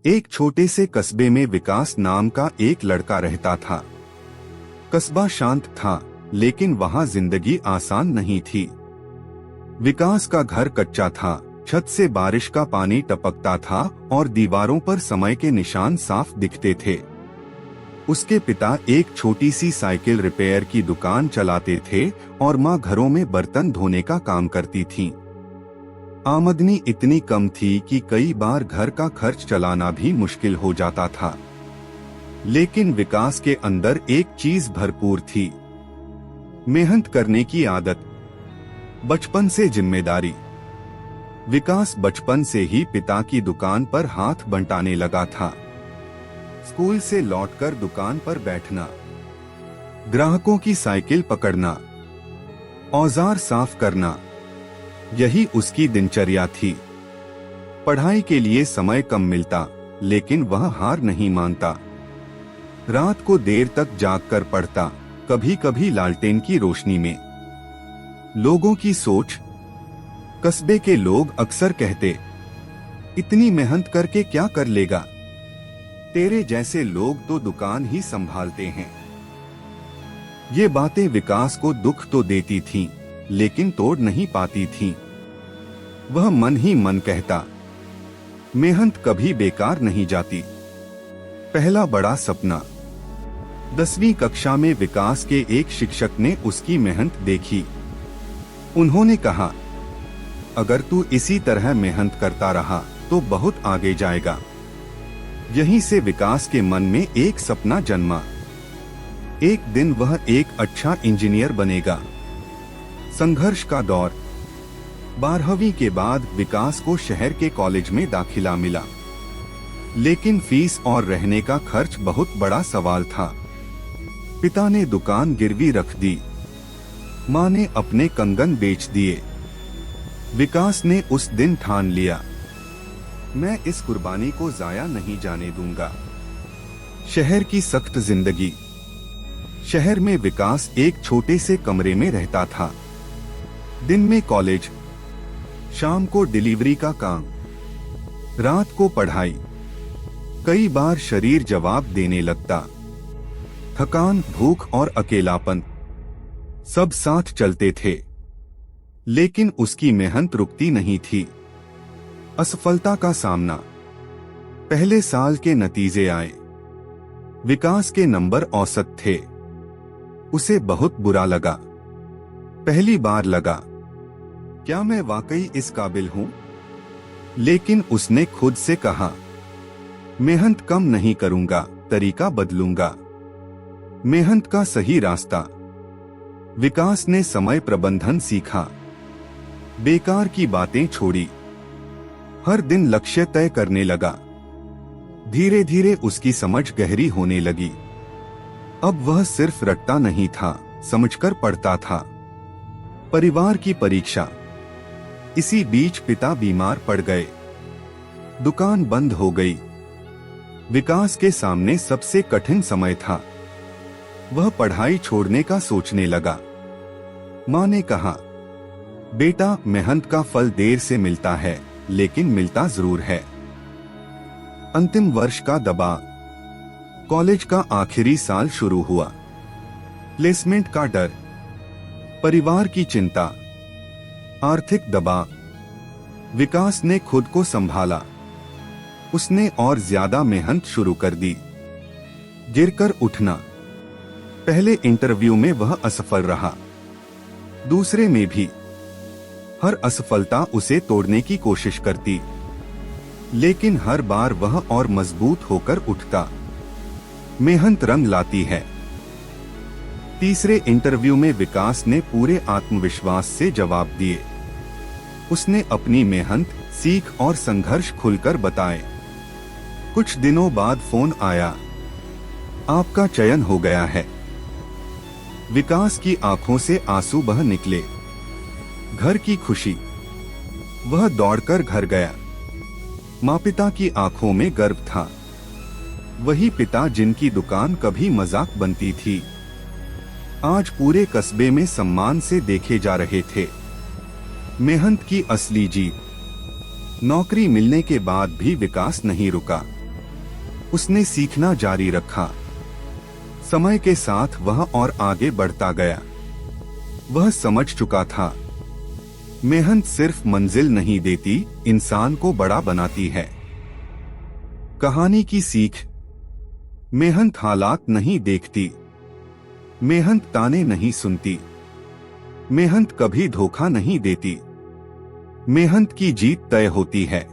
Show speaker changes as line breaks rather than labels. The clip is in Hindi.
एक छोटे से कस्बे में विकास नाम का एक लड़का रहता था। कस्बा शांत था, लेकिन वहाँ जिंदगी आसान नहीं थी। विकास का घर कच्चा था, छत से बारिश का पानी टपकता था और दीवारों पर समय के निशान साफ दिखते थे। उसके पिता एक छोटी सी साइकिल रिपेयर की दुकान चलाते थे और माँ घरों में बर्तन धोने का काम करती थी। आमदनी इतनी कम थी कि कई बार घर का खर्च चलाना भी मुश्किल हो जाता था। लेकिन विकास के अंदर एक चीज भरपूर थी, मेहनत करने की आदत, बचपन से जिम्मेदारी। विकास बचपन से ही पिता की दुकान पर हाथ बंटाने लगा था। स्कूल से लौटकर दुकान पर बैठना, ग्राहकों की साइकिल पकड़ना, औजार साफ करना, यही उसकी दिनचर्या थी। पढ़ाई के लिए समय कम मिलता, लेकिन वह हार नहीं मानता। रात को देर तक जागकर पढ़ता, कभी कभी लालटेन की रोशनी में। लोगों की सोच, कस्बे के लोग अक्सर कहते, इतनी मेहनत करके क्या कर लेगा, तेरे जैसे लोग तो दुकान ही संभालते हैं। ये बातें विकास को दुख तो देती थीं, लेकिन तोड़ नहीं पाती थीं। वह मन ही मन कहता, मेहनत कभी बेकार नहीं जाती। पहला बड़ा सपना। 10वीं कक्षा में विकास के एक शिक्षक ने उसकी मेहनत देखी। उन्होंने कहा, अगर तू इसी तरह मेहनत करता रहा तो बहुत आगे जाएगा। यहीं से विकास के मन में एक सपना जन्मा। एक दिन वह एक अच्छा इंजीनियर बनेगा। संघर्ष का दौर। 12वीं के बाद विकास को शहर के कॉलेज में दाखिला मिला, लेकिन फीस और रहने का खर्च बहुत बड़ा सवाल था। पिता ने दुकान गिरवी रख दी, माँ ने अपने कंगन बेच दिए। विकास ने उस दिन ठान लिया, मैं इस कुर्बानी को जाया नहीं जाने दूंगा। शहर की सख्त जिंदगी। शहर में विकास एक छोटे से कमरे में रहता था। दिन में कॉलेज, शाम को डिलीवरी का काम, रात को पढ़ाई। कई बार शरीर जवाब देने लगता। थकान, भूख और अकेलापन सब साथ चलते थे, लेकिन उसकी मेहनत रुकती नहीं थी। असफलता का सामना। पहले साल के नतीजे आए। विकास के नंबर औसत थे। उसे बहुत बुरा लगा। पहली बार लगा, क्या मैं वाकई इस काबिल हूं? लेकिन उसने खुद से कहा, मेहनत कम नहीं करूंगा, तरीका बदलूंगा। मेहनत का सही रास्ता। विकास ने समय प्रबंधन सीखा, बेकार की बातें छोड़ी, हर दिन लक्ष्य तय करने लगा। धीरे धीरे उसकी समझ गहरी होने लगी। अब वह सिर्फ रटता नहीं था, समझकर पढ़ता था। परिवार की परीक्षा। इसी बीच पिता बीमार पड़ गए, दुकान बंद हो गई। विकास के सामने सबसे कठिन समय था। वह पढ़ाई छोड़ने का सोचने लगा। माँ ने कहा, बेटा, मेहनत का फल देर से मिलता है, लेकिन मिलता जरूर है। अंतिम वर्ष का दबाव। कॉलेज का आखिरी साल शुरू हुआ। प्लेसमेंट का डर, परिवार की चिंता, आर्थिक दबाव। विकास ने खुद को संभाला। उसने और ज्यादा मेहनत शुरू कर दी। गिरकर उठना। पहले इंटरव्यू में वह असफल रहा, दूसरे में भी। हर असफलता उसे तोड़ने की कोशिश करती, लेकिन हर बार वह और मजबूत होकर उठता। मेहनत रंग लाती है। तीसरे इंटरव्यू में विकास ने पूरे आत्मविश्वास से जवाब दिए। उसने अपनी मेहनत, सीख और संघर्ष खुलकर बताए। कुछ दिनों बाद फोन आया, आपका चयन हो गया है। विकास की आंखों से आंसू बह निकले। घर की खुशी। वह दौड़कर घर गया। माँ पिता की आंखों में गर्व था। वही पिता जिनकी दुकान कभी मजाक बनती थी, आज पूरे कस्बे में सम्मान से देखे जा रहे थे। मेहनत की असली जीत। नौकरी मिलने के बाद भी विकास नहीं रुका। उसने सीखना जारी रखा। समय के साथ वह और आगे बढ़ता गया। वह समझ चुका था, मेहनत सिर्फ मंजिल नहीं देती, इंसान को बड़ा बनाती है। कहानी की सीख: मेहनत हालात नहीं देखती, मेहनत ताने नहीं सुनती, मेहनत कभी धोखा नहीं देती, मेहनत की जीत तय होती है।